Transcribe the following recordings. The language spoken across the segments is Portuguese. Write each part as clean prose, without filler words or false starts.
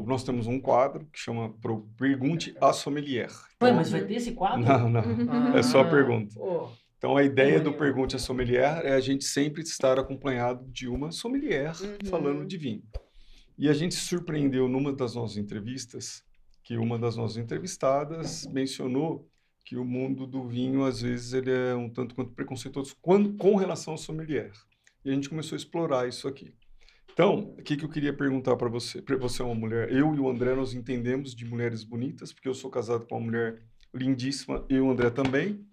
Nós temos um quadro que chama Pergunte a Sommelier. Ué, Então, mas vai ter esse quadro? não, é só a pergunta. Pô, Então, a que ideia do maneiro. Pergunte a Sommelier é a gente sempre estar acompanhado de uma sommelier falando de vinho. E a gente se surpreendeu numa das nossas entrevistas, que uma das nossas entrevistadas mencionou que o mundo do vinho, às vezes, ele é um tanto quanto preconceituoso com relação ao sommelier. E a gente começou a explorar isso aqui. Então, o que que eu queria perguntar para você? Você é uma mulher, eu e o André nos entendemos de mulheres bonitas, porque eu sou casado com uma mulher lindíssima, e o André também.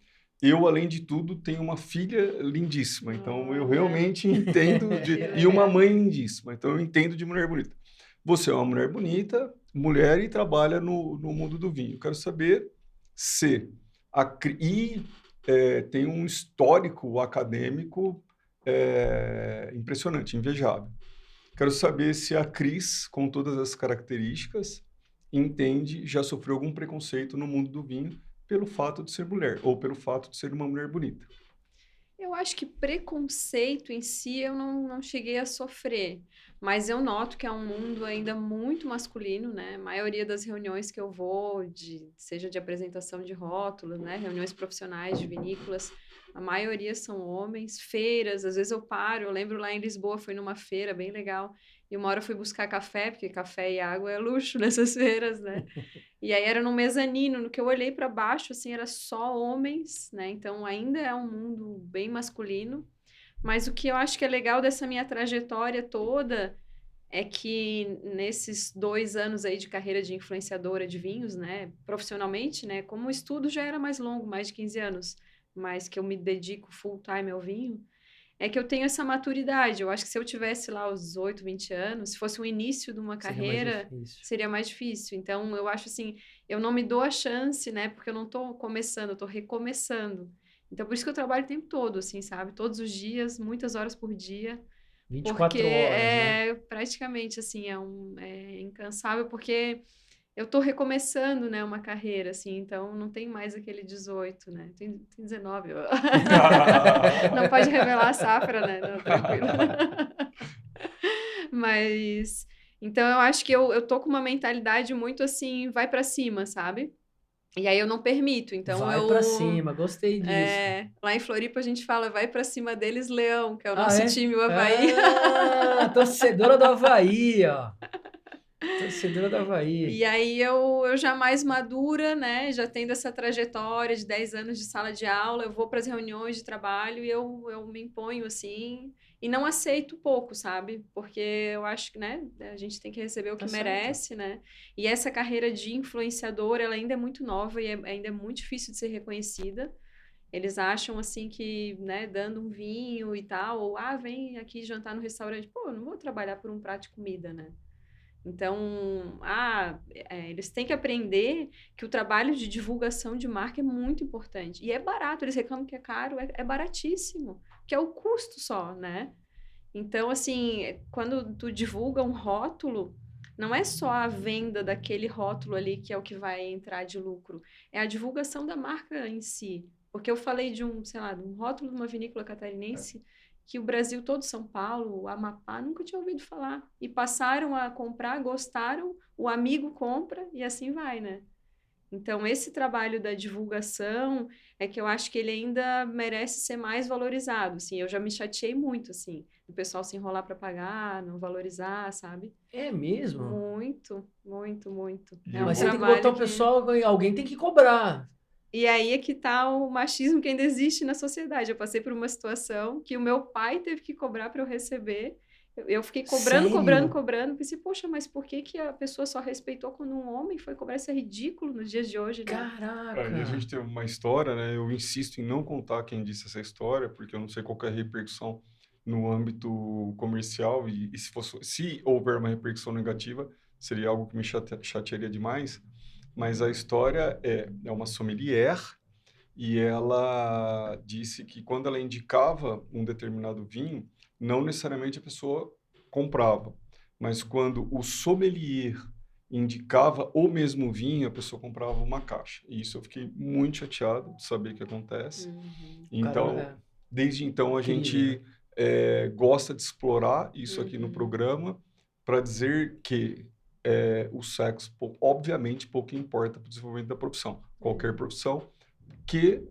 Eu, além de tudo, tenho uma filha lindíssima, então eu realmente entendo e uma mãe lindíssima, então eu entendo de mulher bonita. Você é uma mulher bonita, mulher e trabalha no mundo do vinho. Eu quero saber se tem um histórico acadêmico impressionante, invejável. Quero saber se a Cris, com todas as características, entende, já sofreu algum preconceito no mundo do vinho pelo fato de ser mulher ou pelo fato de ser uma mulher bonita. Eu acho que preconceito em si eu não cheguei a sofrer, mas eu noto que é um mundo ainda muito masculino, né? A maioria das reuniões que eu vou, seja de apresentação de rótulos, né? Reuniões profissionais de vinícolas, a maioria são homens. Feiras, às vezes eu paro, eu lembro lá em Lisboa, fui numa feira bem legal, e uma hora eu fui buscar café, porque café e água é luxo nessas feiras, né? E aí era num mezanino, no que eu olhei para baixo, assim, era só homens, né? Então ainda é um mundo bem masculino. Mas o que eu acho que é legal dessa minha trajetória toda é que nesses 2 anos aí de carreira de influenciadora de vinhos, né? Profissionalmente, né? Como o estudo já era mais longo, mais de 15 anos, mas que eu me dedico full time ao vinho, é que eu tenho essa maturidade. Eu acho que se eu tivesse lá os 18, 20 anos, se fosse o início de uma seria mais carreira, difícil. seria mais difícil. Então, eu acho assim, eu não me dou a chance, né? Porque eu não tô começando, eu tô recomeçando. Então, por isso que eu trabalho o tempo todo, assim, sabe? Todos os dias, muitas horas por dia. Porque 24 horas, né? é praticamente assim, é incansável, porque eu tô recomeçando, né, uma carreira, assim, então não tem mais aquele 18, né? Tem 19. Não pode revelar a safra, né? Não, tranquilo. Mas, então eu acho que eu tô com uma mentalidade muito assim, vai pra cima, sabe? E aí eu não permito, então Vai pra cima, gostei disso. lá em Floripa a gente fala, vai pra cima deles, Leão, que é o Ah, nosso é? time, o Avaí. Ah, torcedora do Avaí, ó. Torcedora do Avaí. E aí eu já mais madura, né? Já tendo essa trajetória de 10 anos de sala de aula, eu vou para as reuniões de trabalho e eu me imponho assim, e não aceito pouco, sabe? Porque eu acho que, né, a gente tem que receber o Tá que certo. merece, né? E essa carreira de influenciadora, ela ainda é muito nova e ainda é muito difícil de ser reconhecida. Eles acham assim que, né, dando um vinho e tal, ou vem aqui jantar no restaurante, pô, eu não vou trabalhar por um prato de comida, né? Então, eles têm que aprender que o trabalho de divulgação de marca é muito importante. E é barato, eles reclamam que é caro, é baratíssimo, que é o custo só, né? Então, assim, quando tu divulga um rótulo, não é só a venda daquele rótulo ali que é o que vai entrar de lucro, é a divulgação da marca em si. Porque eu falei de sei lá, de um rótulo de uma vinícola catarinense que o Brasil todo, São Paulo, o Amapá, nunca tinha ouvido falar. E passaram a comprar, gostaram, o amigo compra e assim vai, né? Então, esse trabalho da divulgação é que eu acho que ele ainda merece ser mais valorizado, assim. Eu já me chateei muito, assim, do pessoal se enrolar para pagar, não valorizar, sabe? É mesmo? Muito, muito, muito. E É eu um Mas você tem que vou. botar trabalho o que... pessoal, alguém tem que cobrar. E aí é que tá o machismo que ainda existe na sociedade. Eu passei por uma situação que o meu pai teve que cobrar para eu receber. Eu fiquei cobrando, cobrando, Sério? cobrando. Pensei, poxa, mas por que que a pessoa só respeitou quando um homem foi cobrar? Isso é ridículo nos dias de hoje, né? E a Caraca. gente tem uma história, né? Eu insisto em não contar quem disse essa história, porque eu não sei qual que é a repercussão no âmbito comercial e se houver uma repercussão negativa, seria algo que me chatearia demais. Mas a história é uma sommelier e ela disse que quando ela indicava um determinado vinho, não necessariamente a pessoa comprava, mas quando o sommelier indicava o mesmo vinho, a pessoa comprava uma caixa. E isso eu fiquei muito chateado de saber que acontece. Uhum, O cara Então, é desde então, a incrível. gente gosta de explorar isso aqui no uhum. programa para dizer que o sexo, obviamente, pouco importa para o desenvolvimento da profissão. Qualquer profissão, que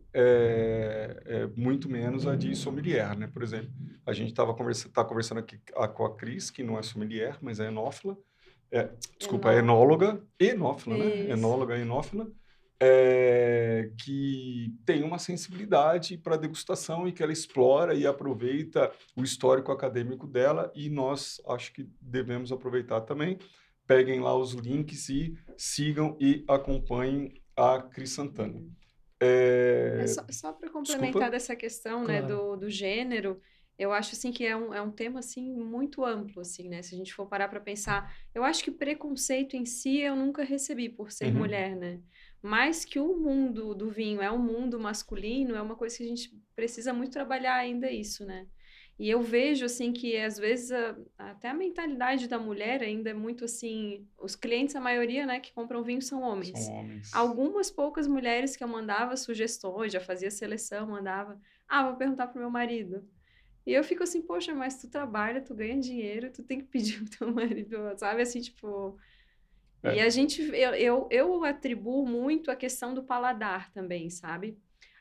muito menos a de sommelier, né? Por exemplo, a gente tá conversando aqui com a Cris, que não é sommelier, mas é enófila. Desculpa, é enófila, né? Enóloga, enófila, que tem uma sensibilidade para degustação e que ela explora e aproveita o histórico acadêmico dela, e nós acho que devemos aproveitar também. Peguem lá os links e sigam e acompanhem a Cris Santana. Só para complementar dessa questão, né, do gênero, eu acho assim que é um tema assim muito amplo, assim, né? Se a gente for parar para pensar, eu acho que preconceito em si eu nunca recebi por ser mulher, né? Mas que o mundo do vinho é um mundo masculino, é uma coisa que a gente precisa muito trabalhar ainda isso, né? E eu vejo, assim, que às vezes até a mentalidade da mulher ainda é muito assim... Os clientes, a maioria, né, que compram vinho são homens. São homens. Algumas poucas mulheres que eu mandava sugestões, já fazia seleção, mandava... vou perguntar pro meu marido. E eu fico assim, poxa, mas tu trabalha, tu ganha dinheiro, tu tem que pedir pro teu marido, sabe? Assim, tipo... E a gente... Eu atribuo muito a questão do paladar também, sabe?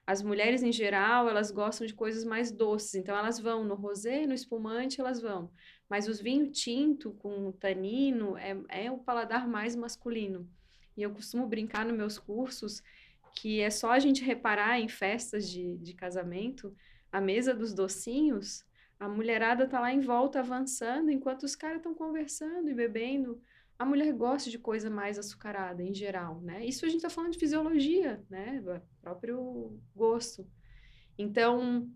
As mulheres, em geral, elas gostam de coisas mais doces. Então, elas vão no rosé, no espumante, elas vão. Mas os vinhos tinto, com tanino, é o paladar mais masculino. E eu costumo brincar nos meus cursos que é só a gente reparar em festas de casamento, a mesa dos docinhos, a mulherada tá lá em volta avançando, enquanto os caras estão conversando e bebendo. A mulher gosta de coisa mais açucarada, em geral, né? Isso a gente tá falando de fisiologia, né? Do próprio gosto. Então,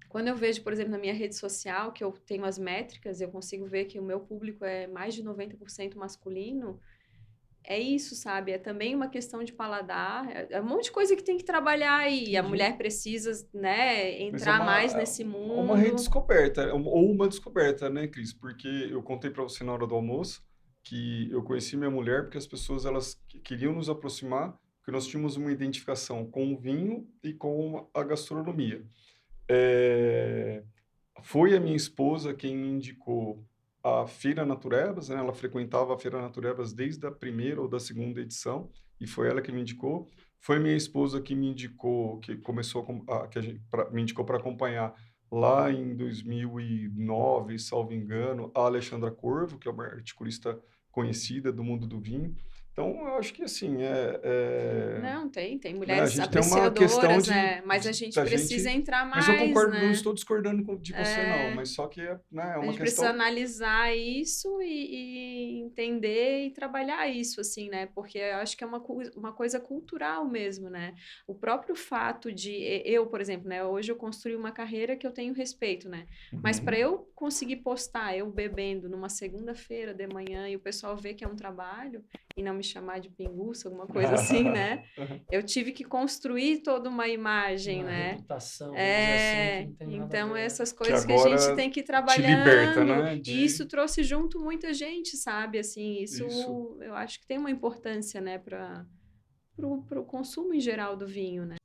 quando eu vejo, por exemplo, na minha rede social, que eu tenho as métricas, eu consigo ver que o meu público é mais de 90% masculino, é isso, sabe? É também uma questão de paladar, é um monte de coisa que tem que trabalhar aí. E a mulher precisa, né, entrar mais nesse mundo. Uma redescoberta, ou uma descoberta, né, Cris? Porque eu contei para você na hora do almoço que eu conheci minha mulher porque as pessoas elas queriam nos aproximar, porque nós tínhamos uma identificação com o vinho e com a gastronomia. Foi a minha esposa quem me indicou a Feira Naturebas, né? Ela frequentava a Feira Naturebas desde a primeira ou da segunda edição, e foi ela que me indicou. Foi minha esposa que me indicou, que começou me indicou para acompanhar lá em 2009, salvo engano, a Alexandra Corvo, que é uma articulista conhecida do mundo do vinho. Então, eu acho que assim, Não, tem né, a mulheres gente tem uma questão apreciadoras, né? Mas a gente precisa entrar mais, Mas eu concordo, né? não estou discordando de você, não. Mas só que né, é uma A gente questão... precisa analisar isso e entender e trabalhar isso, assim, né? Porque eu acho que é uma coisa cultural mesmo, né? O próprio fato de... Eu, por exemplo, né? Hoje eu construí uma carreira que eu tenho respeito, né? Mas para eu conseguir postar eu bebendo numa segunda-feira de manhã e o pessoal ver que é um trabalho e não me chamar de pinguça, alguma coisa assim, né? Eu tive que construir toda uma imagem, uma né? reputação, vamos dizer assim, que não tem nada Então a ver. essas coisas que a agora gente tem que ir te trabalhando, liberta, né? e isso trouxe junto muita gente, sabe? Assim, Isso. eu acho que tem uma importância, né, para o consumo em geral do vinho, né?